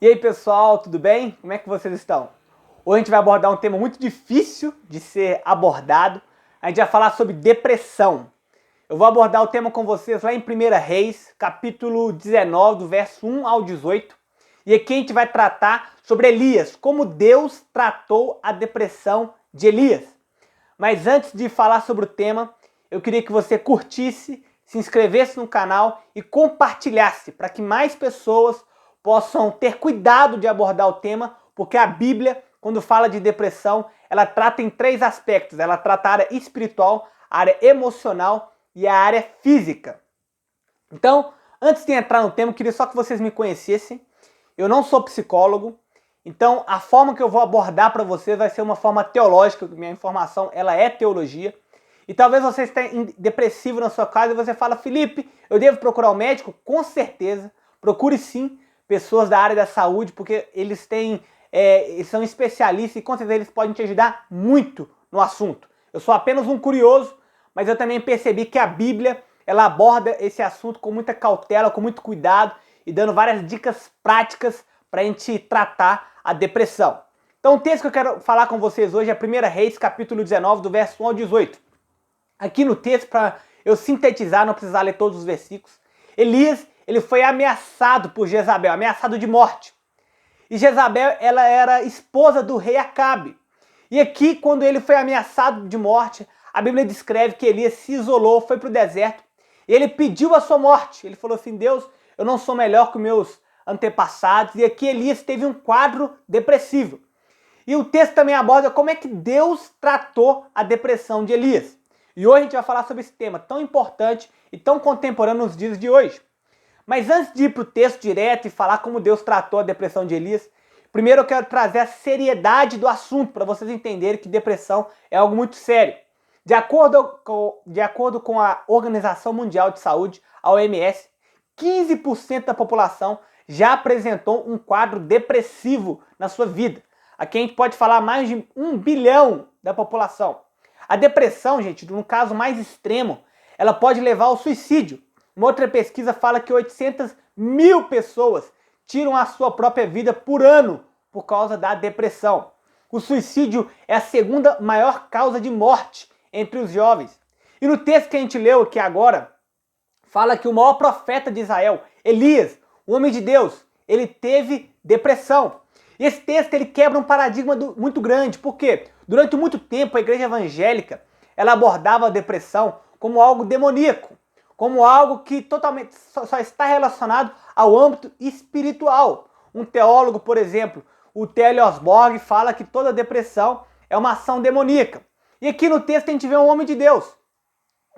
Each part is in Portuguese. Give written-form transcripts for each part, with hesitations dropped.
E aí pessoal, tudo bem? Como é que vocês estão? Hoje a gente vai abordar um tema muito difícil de ser abordado. A gente vai falar sobre depressão. Eu vou abordar o tema com vocês lá em 1 Reis, capítulo 19, do verso 1 ao 18. E aqui a gente vai tratar sobre Elias, como Deus tratou a depressão de Elias. Mas antes de falar sobre o tema, eu queria que você curtisse, se inscrevesse no canal e compartilhasse para que mais pessoas possam ter cuidado de abordar o tema, porque a Bíblia, quando fala de depressão, ela trata em três aspectos. Ela trata a área espiritual, a área emocional e a área física. Então, antes de entrar no tema, eu queria só que vocês me conhecessem. Eu não sou psicólogo, então a forma que eu vou abordar para vocês vai ser uma forma teológica, minha informação ela é teologia. E talvez você esteja depressivo na sua casa e você fala, Felipe, eu devo procurar um médico? Com certeza, procure sim pessoas da área da saúde, porque eles são especialistas e com certeza eles podem te ajudar muito no assunto. Eu sou apenas um curioso, mas eu também percebi que a Bíblia ela aborda esse assunto com muita cautela, com muito cuidado e dando várias dicas práticas para a gente tratar a depressão. Então o texto que eu quero falar com vocês hoje é 1 Reis, capítulo 19, do verso 1 ao 18. Aqui no texto, para eu sintetizar, não precisar ler todos os versículos, Elias ele foi ameaçado por Jezabel, ameaçado de morte. E Jezabel ela era esposa do rei Acabe. E aqui, quando ele foi ameaçado de morte, a Bíblia descreve que Elias se isolou, foi para o deserto, e ele pediu a sua morte. Ele falou assim, Deus, eu não sou melhor que meus antepassados. E aqui Elias teve um quadro depressivo. E o texto também aborda como é que Deus tratou a depressão de Elias. E hoje a gente vai falar sobre esse tema tão importante e tão contemporâneo nos dias de hoje. Mas antes de ir para o texto direto e falar como Deus tratou a depressão de Elias, primeiro eu quero trazer a seriedade do assunto para vocês entenderem que depressão é algo muito sério. De acordo com a Organização Mundial de Saúde, a OMS, 15% da população já apresentou um quadro depressivo na sua vida. Aqui a gente pode falar mais de 1 bilhão da população. A depressão, gente, no caso mais extremo, ela pode levar ao suicídio. Uma outra pesquisa fala que 800 mil pessoas tiram a sua própria vida por ano por causa da depressão. O suicídio é a segunda maior causa de morte entre os jovens. E no texto que a gente leu aqui agora, fala que o maior profeta de Israel, Elias, o homem de Deus, ele teve depressão. E esse texto ele quebra um paradigma muito grande, porque durante muito tempo a igreja evangélica ela abordava a depressão como algo demoníaco, como algo que totalmente só está relacionado ao âmbito espiritual. Um teólogo, por exemplo, o T.L. Osborne, fala que toda depressão é uma ação demoníaca. E aqui no texto a gente vê um homem de Deus,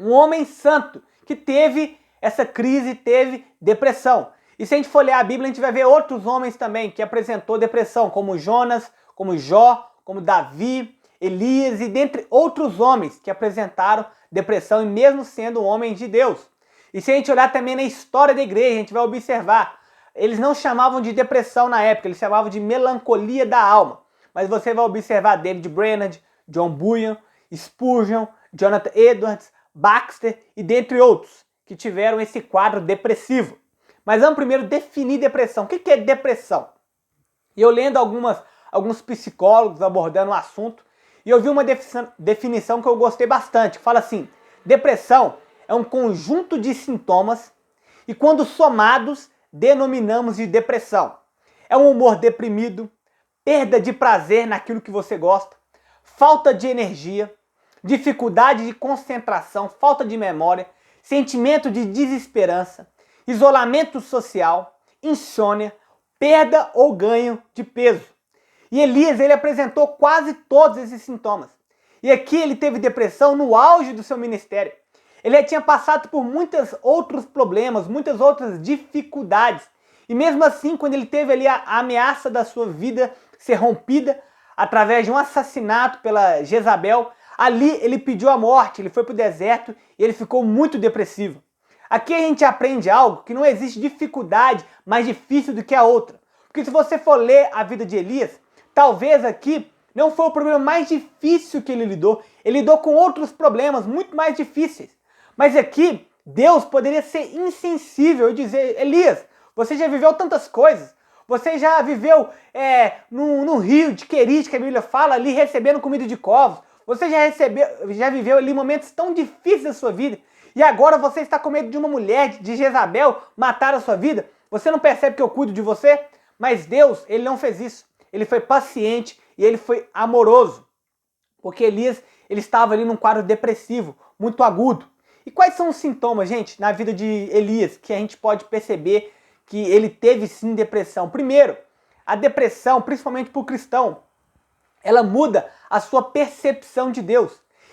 um homem santo, que teve essa crise, teve depressão. E se a gente for ler a Bíblia, a gente vai ver outros homens também que apresentou depressão, como Jonas, como Jó, como Davi, Elias e dentre outros homens que apresentaram depressão e mesmo sendo homens de Deus. E se a gente olhar também na história da igreja, a gente vai observar, eles não chamavam de depressão na época, eles chamavam de melancolia da alma. Mas você vai observar David Brainerd, John Bunyan, Spurgeon, Jonathan Edwards, Baxter e dentre outros que tiveram esse quadro depressivo. Mas vamos primeiro definir depressão. O que é depressão? E eu lendo alguns psicólogos abordando o assunto, e eu vi uma definição que eu gostei bastante, que fala assim, depressão é um conjunto de sintomas e quando somados denominamos de depressão. É um humor deprimido, perda de prazer naquilo que você gosta, falta de energia, dificuldade de concentração, falta de memória, sentimento de desesperança, isolamento social, insônia, perda ou ganho de peso. E Elias ele apresentou quase todos esses sintomas. E aqui ele teve depressão no auge do seu ministério. Ele tinha passado por muitos outros problemas, muitas outras dificuldades. E mesmo assim, quando ele teve ali a ameaça da sua vida ser rompida através de um assassinato pela Jezabel, ali ele pediu a morte, ele foi para o deserto e ele ficou muito depressivo. Aqui a gente aprende algo que não existe dificuldade mais difícil do que a outra. Porque se você for ler a vida de Elias, talvez aqui não foi o problema mais difícil que ele lidou com outros problemas muito mais difíceis. Mas aqui, Deus poderia ser insensível e dizer, Elias, você já viveu tantas coisas, Você já viveu num rio de Querite, que a Bíblia fala, ali recebendo comida de covos. Você já viveu ali momentos tão difíceis da sua vida. E agora você está com medo de uma mulher, de Jezabel, matar a sua vida. Você não percebe que eu cuido de você? Mas Deus, ele não fez isso. Ele foi paciente e ele foi amoroso. Porque Elias, ele estava ali num quadro depressivo, muito agudo. E quais são os sintomas, gente, na vida de Elias, que a gente pode perceber que ele teve sim depressão? Primeiro, a depressão, principalmente para o cristão, ela muda a sua percepção de Deus.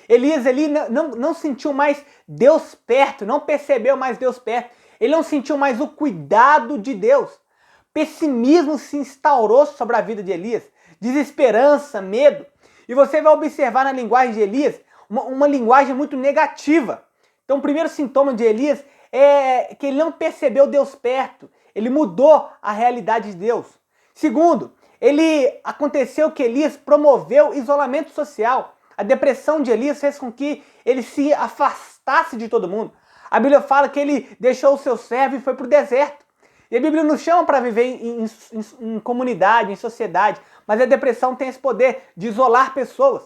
Elias ali não sentiu mais Deus perto, não percebeu mais Deus perto. Ele não sentiu mais o cuidado de Deus. Pessimismo se instaurou sobre a vida de Elias. Desesperança, medo. E você vai observar na linguagem de Elias uma linguagem muito negativa. Então o primeiro sintoma de Elias é que ele não percebeu Deus perto. Ele mudou a realidade de Deus. Segundo, aconteceu que Elias promoveu isolamento social. A depressão de Elias fez com que ele se afastasse de todo mundo. A Bíblia fala que ele deixou o seu servo e foi para o deserto. E a Bíblia nos chama para viver em comunidade, em sociedade. Mas a depressão tem esse poder de isolar pessoas.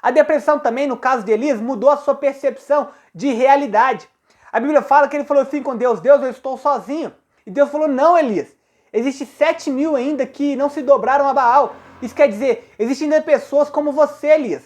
A depressão também, no caso de Elias, mudou a sua percepção de realidade. A Bíblia fala que ele falou assim com Deus: Deus, eu estou sozinho. E Deus falou: não, Elias. Existem 7.000 ainda que não se dobraram a Baal. Isso quer dizer, existem ainda pessoas como você, Elias.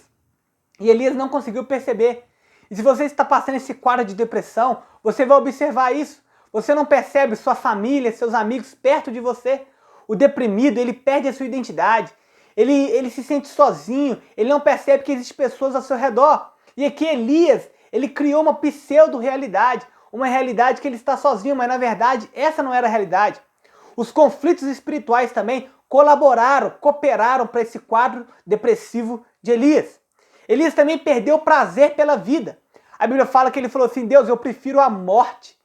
E Elias não conseguiu perceber. E se você está passando esse quadro de depressão, você vai observar isso. Você não percebe sua família, seus amigos perto de você. O deprimido, ele perde a sua identidade. Ele se sente sozinho. Ele não percebe que existem pessoas ao seu redor. E aqui Elias, ele criou uma pseudo-realidade. Uma realidade que ele está sozinho, mas na verdade essa não era a realidade. Os conflitos espirituais também cooperaram para esse quadro depressivo de Elias. Elias também perdeu o prazer pela vida. A Bíblia fala que ele falou assim: Deus, eu prefiro a morte.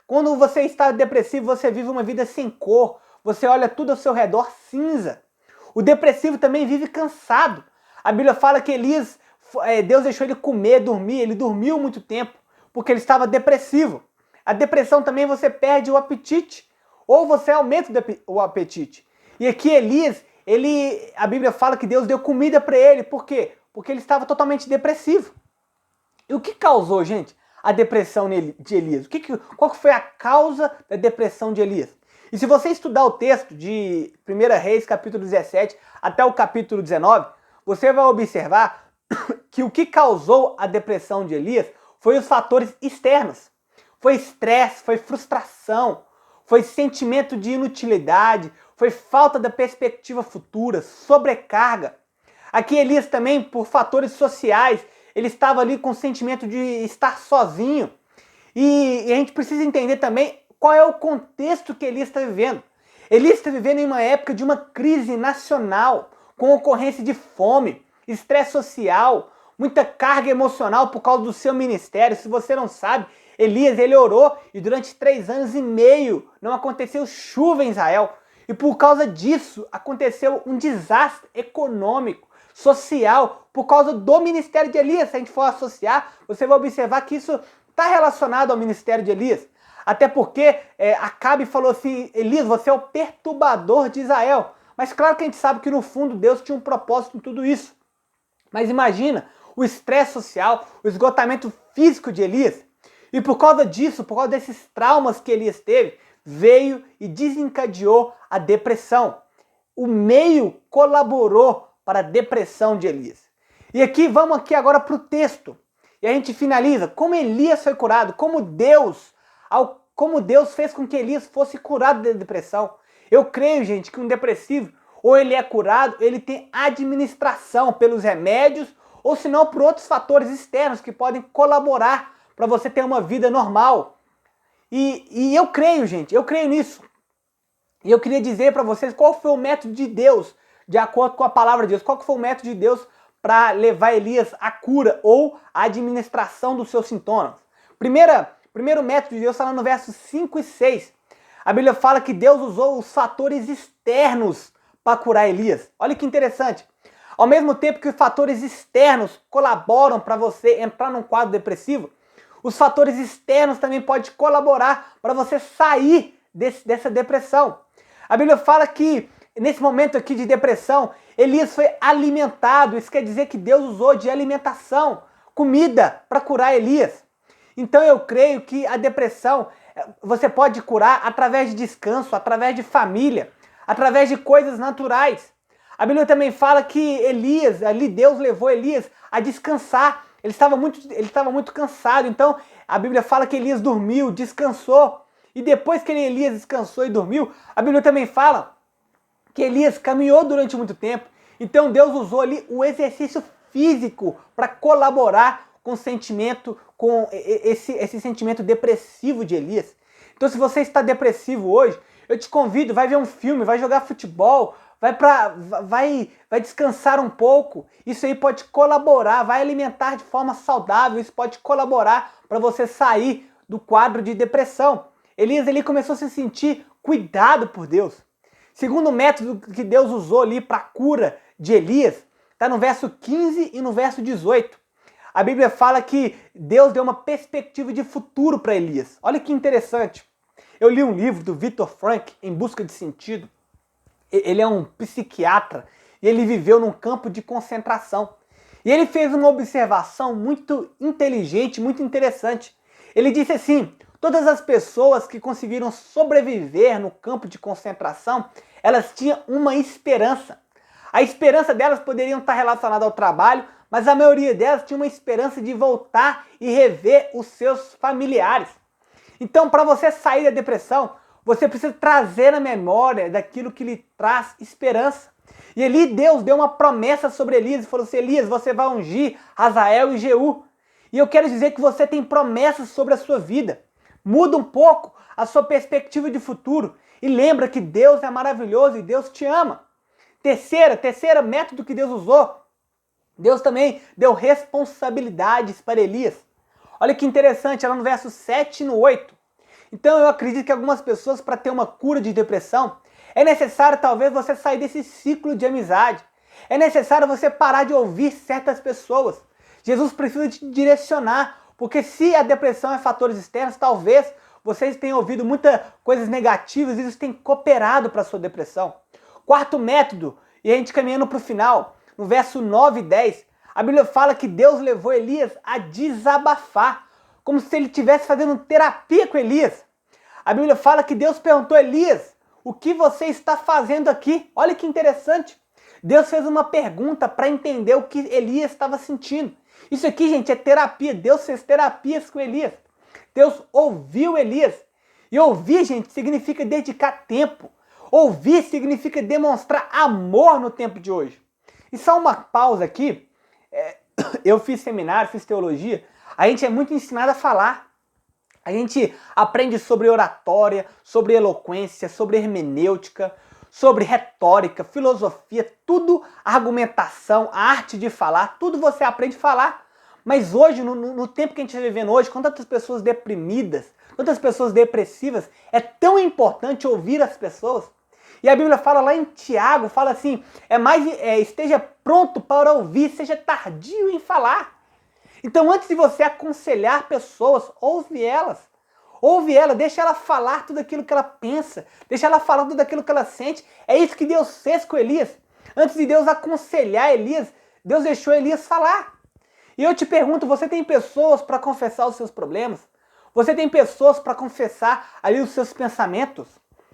Quando você está depressivo, você vive uma vida sem cor. Você olha tudo ao seu redor cinza. O depressivo também vive cansado. A Bíblia fala que Deus deixou ele comer, dormir. Ele dormiu muito tempo porque ele estava depressivo. A depressão também, você perde o apetite ou você aumenta o apetite. E aqui Elias, a Bíblia fala que Deus deu comida para ele. Por quê? Porque ele estava totalmente depressivo. E o que causou, gente, a depressão de Elias? Qual foi a causa da depressão de Elias? E se você estudar o texto de 1 Reis, capítulo 17, até o capítulo 19, você vai observar que o que causou a depressão de Elias foi os fatores externos. Foi estresse, foi frustração, foi sentimento de inutilidade, foi falta da perspectiva futura, sobrecarga. Aqui Elias também, por fatores sociais, ele estava ali com o sentimento de estar sozinho. E a gente precisa entender também qual é o contexto que Elias está vivendo. Elias está vivendo em uma época de uma crise nacional, com ocorrência de fome, estresse social, muita carga emocional por causa do seu ministério. Se você não sabe, Elias, ele orou e durante 3 anos e meio não aconteceu chuva em Israel. E por causa disso aconteceu um desastre econômico, social, por causa do ministério de Elias. Se a gente for associar, você vai observar que isso está relacionado ao ministério de Elias. Até porque Acabe falou assim: Elias, você é o perturbador de Israel. Mas claro que a gente sabe que no fundo Deus tinha um propósito em tudo isso. Mas imagina o estresse social, o esgotamento físico de Elias. E por causa disso, por causa desses traumas que Elias teve, veio e desencadeou a depressão. O meio colaborou para a depressão de Elias. E vamos agora para o texto. E a gente finaliza como Elias foi curado, como Deus fez com que Elias fosse curado da depressão. Eu creio, gente, que um depressivo, ou ele é curado, ele tem administração pelos remédios, ou se não por outros fatores externos que podem colaborar para você ter uma vida normal. E eu creio, gente, eu creio nisso. E eu queria dizer para vocês qual foi o método de Deus, de acordo com a palavra de Deus, qual foi o método de Deus para levar Elias à cura ou à administração dos seus sintomas. Primeiro método de Deus está lá no versos 5 e 6. A Bíblia fala que Deus usou os fatores externos para curar Elias. Olha que interessante. Ao mesmo tempo que os fatores externos colaboram para você entrar num quadro depressivo, os fatores externos também podem colaborar para você sair dessa depressão. A Bíblia fala que nesse momento aqui de depressão, Elias foi alimentado. Isso quer dizer que Deus usou de alimentação, comida, para curar Elias. Então eu creio que a depressão você pode curar através de descanso, através de família, através de coisas naturais. A Bíblia também fala que Elias, ali Deus levou Elias a descansar. Ele estava muito cansado. Então a Bíblia fala que Elias dormiu, descansou. E depois que Elias descansou e dormiu, a Bíblia também fala que Elias caminhou durante muito tempo. Então Deus usou ali o exercício físico para colaborar com o sentimento, com esse sentimento depressivo de Elias. Então se você está depressivo hoje, eu te convido, vai ver um filme, vai jogar futebol, vai descansar um pouco. Isso aí pode colaborar, vai alimentar de forma saudável, isso pode colaborar para você sair do quadro de depressão. Elias ele começou a se sentir cuidado por Deus. Segundo método que Deus usou ali para a cura de Elias, está no verso 15 e no verso 18. A Bíblia fala que Deus deu uma perspectiva de futuro para Elias. Olha que interessante. Eu li um livro do Viktor Frankl, Em Busca de Sentido. Ele é um psiquiatra e ele viveu num campo de concentração. E ele fez uma observação muito inteligente, muito interessante. Ele disse assim: todas as pessoas que conseguiram sobreviver no campo de concentração, elas tinham uma esperança. A esperança delas poderia estar relacionada ao trabalho, mas a maioria delas tinha uma esperança de voltar e rever os seus familiares. Então, para você sair da depressão, você precisa trazer a memória daquilo que lhe traz esperança. E ali Deus deu uma promessa sobre Elias e falou assim: Elias, você vai ungir Hazael e Jeú. E eu quero dizer que você tem promessas sobre a sua vida. Muda um pouco a sua perspectiva de futuro e lembra que Deus é maravilhoso e Deus te ama. Terceira método que Deus usou, Deus também deu responsabilidades para Elias. Olha que interessante, ela no verso 7 e no 8. Então eu acredito que algumas pessoas, para ter uma cura de depressão, é necessário talvez você sair desse ciclo de amizade. É necessário você parar de ouvir certas pessoas. Jesus precisa te direcionar, porque se a depressão é fatores externos, talvez vocês tenham ouvido muitas coisas negativas e isso tem cooperado para a sua depressão. Quarto método, e a gente caminhando para o final, no verso 9 e 10, a Bíblia fala que Deus levou Elias a desabafar, como se ele estivesse fazendo terapia com Elias. A Bíblia fala que Deus perguntou a Elias: o que você está fazendo aqui? Olha que interessante. Deus fez uma pergunta para entender o que Elias estava sentindo. Isso aqui, gente, é terapia. Deus fez terapias com Elias. Deus ouviu Elias. E ouvir, gente, significa dedicar tempo. Ouvir significa demonstrar amor no tempo de hoje. E só uma pausa aqui. Eu fiz seminário, fiz teologia. A gente é muito ensinado a falar. A gente aprende sobre oratória, sobre eloquência, sobre hermenêutica, sobre retórica, filosofia, tudo argumentação, a arte de falar, tudo você aprende a falar. Mas hoje, no tempo que a gente está vivendo hoje, com tantas pessoas deprimidas, tantas pessoas depressivas, é tão importante ouvir as pessoas. E a Bíblia fala lá em Tiago, fala assim, esteja pronto para ouvir, seja tardio em falar. Então antes de você aconselhar pessoas, ouve elas. Ouve ela, deixa ela falar tudo aquilo que ela pensa, deixa ela falar tudo aquilo que ela sente. É isso que Deus fez com Elias. Antes de Deus aconselhar Elias, Deus deixou Elias falar. E eu te pergunto, você tem pessoas para confessar os seus problemas? Você tem pessoas para confessar ali os seus pensamentos?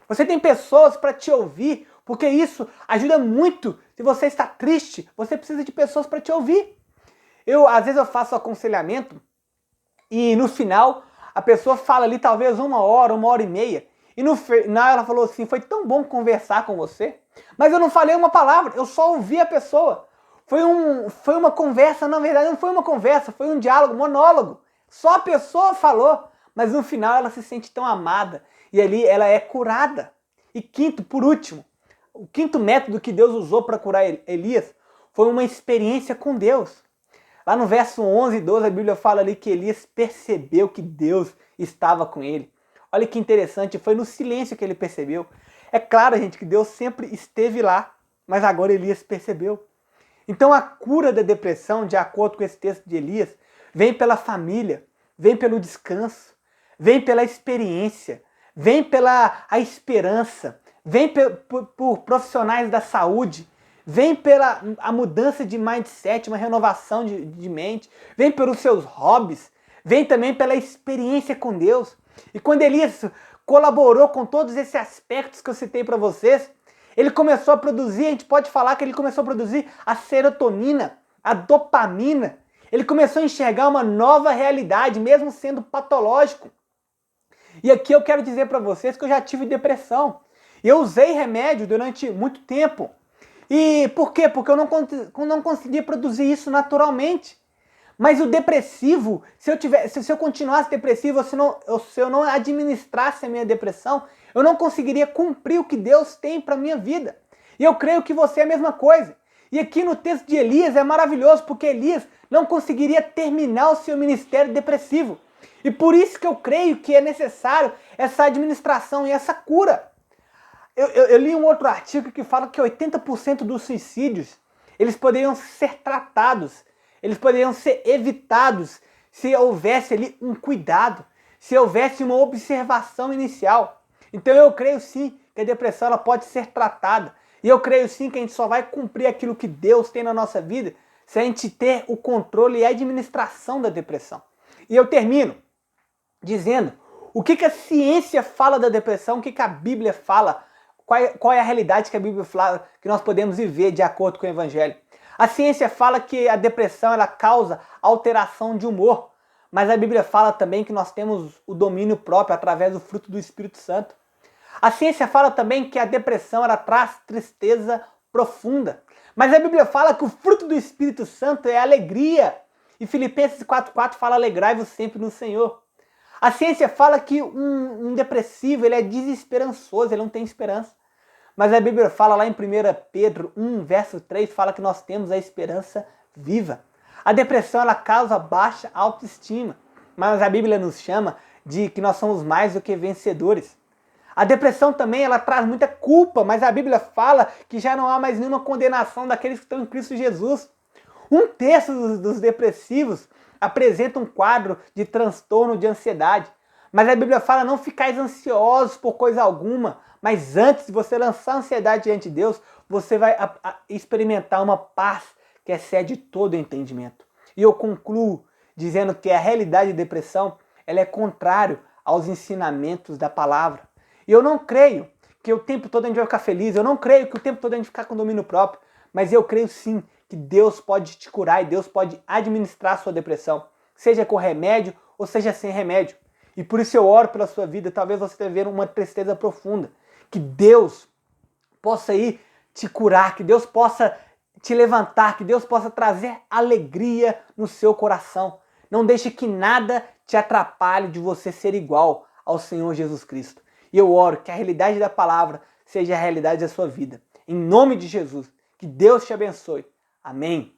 Você tem pessoas para te ouvir? Porque isso ajuda muito. Se você está triste, você precisa de pessoas para te ouvir. Às vezes eu faço aconselhamento e no final a pessoa fala ali talvez 1 hora, 1 hora e meia. E no final ela falou assim: foi tão bom conversar com você. Mas eu não falei uma palavra, eu só ouvi a pessoa. Foi uma conversa, na verdade não foi uma conversa, foi um diálogo, monólogo. Só a pessoa falou, mas no final ela se sente tão amada. E ali ela é curada. E quinto, por último, o quinto método que Deus usou para curar Elias foi uma experiência com Deus. Lá no verso 11 e 12 a Bíblia fala ali que Elias percebeu que Deus estava com ele. Olha que interessante, foi no silêncio que ele percebeu. É claro, gente, que Deus sempre esteve lá, mas agora Elias percebeu. Então a cura da depressão, de acordo com esse texto de Elias, vem pela família, vem pelo descanso, vem pela experiência, vem pela a esperança, vem por profissionais da saúde, vem pela a mudança de mindset, uma renovação de mente, vem pelos seus hobbies, vem também pela experiência com Deus. E quando Elias colaborou com todos esses aspectos que eu citei para vocês, ele começou a produzir, a gente pode falar que ele começou a produzir a serotonina, a dopamina. Ele começou a enxergar uma nova realidade, mesmo sendo patológico. E aqui eu quero dizer para vocês que eu já tive depressão. Eu usei remédio durante muito tempo. E por quê? Porque eu não conseguia produzir isso naturalmente. Mas o depressivo, se eu continuasse depressivo, se eu não administrasse a minha depressão, eu não conseguiria cumprir o que Deus tem para a minha vida. E eu creio que você é a mesma coisa. E aqui no texto de Elias é maravilhoso, porque Elias não conseguiria terminar o seu ministério depressivo. E por isso que eu creio que é necessário essa administração e essa cura. Eu li um outro artigo que fala que 80% dos suicídios, eles poderiam ser tratados, eles poderiam ser evitados se houvesse ali um cuidado, se houvesse uma observação inicial. Então eu creio sim que a depressão ela pode ser tratada. E eu creio sim que a gente só vai cumprir aquilo que Deus tem na nossa vida se a gente ter o controle e a administração da depressão. E eu termino dizendo o que a ciência fala da depressão, o que a Bíblia fala, qual é a realidade que a Bíblia fala que nós podemos viver de acordo com o Evangelho. A ciência fala que a depressão ela causa alteração de humor, mas a Bíblia fala também que nós temos o domínio próprio através do fruto do Espírito Santo. A ciência fala também que a depressão ela traz tristeza profunda, mas a Bíblia fala que o fruto do Espírito Santo é alegria. E Filipenses 4,4 fala: alegrai-vos sempre no Senhor. A ciência fala que um depressivo ele é desesperançoso, ele não tem esperança. Mas a Bíblia fala lá em 1 Pedro 1, verso 3, fala que nós temos a esperança viva. A depressão ela causa baixa autoestima, mas a Bíblia nos chama de que nós somos mais do que vencedores. A depressão também ela traz muita culpa, mas a Bíblia fala que já não há mais nenhuma condenação daqueles que estão em Cristo Jesus. Um terço dos depressivos apresenta um quadro de transtorno de ansiedade. Mas a Bíblia fala: não ficais ansiosos por coisa alguma, mas antes de você lançar a ansiedade diante de Deus, você vai experimentar uma paz que excede todo o entendimento. E eu concluo dizendo que a realidade de depressão ela é contrário aos ensinamentos da palavra. E eu não creio que o tempo todo a gente vai ficar feliz, eu não creio que o tempo todo a gente vai ficar com domínio próprio, mas eu creio sim que Deus pode te curar e Deus pode administrar a sua depressão, seja com remédio ou seja sem remédio. E por isso eu oro pela sua vida, talvez você esteja vivendo uma tristeza profunda, que Deus possa ir te curar, que Deus possa te levantar, que Deus possa trazer alegria no seu coração. Não deixe que nada te atrapalhe de você ser igual ao Senhor Jesus Cristo. E eu oro que a realidade da palavra seja a realidade da sua vida. Em nome de Jesus, que Deus te abençoe. Amém.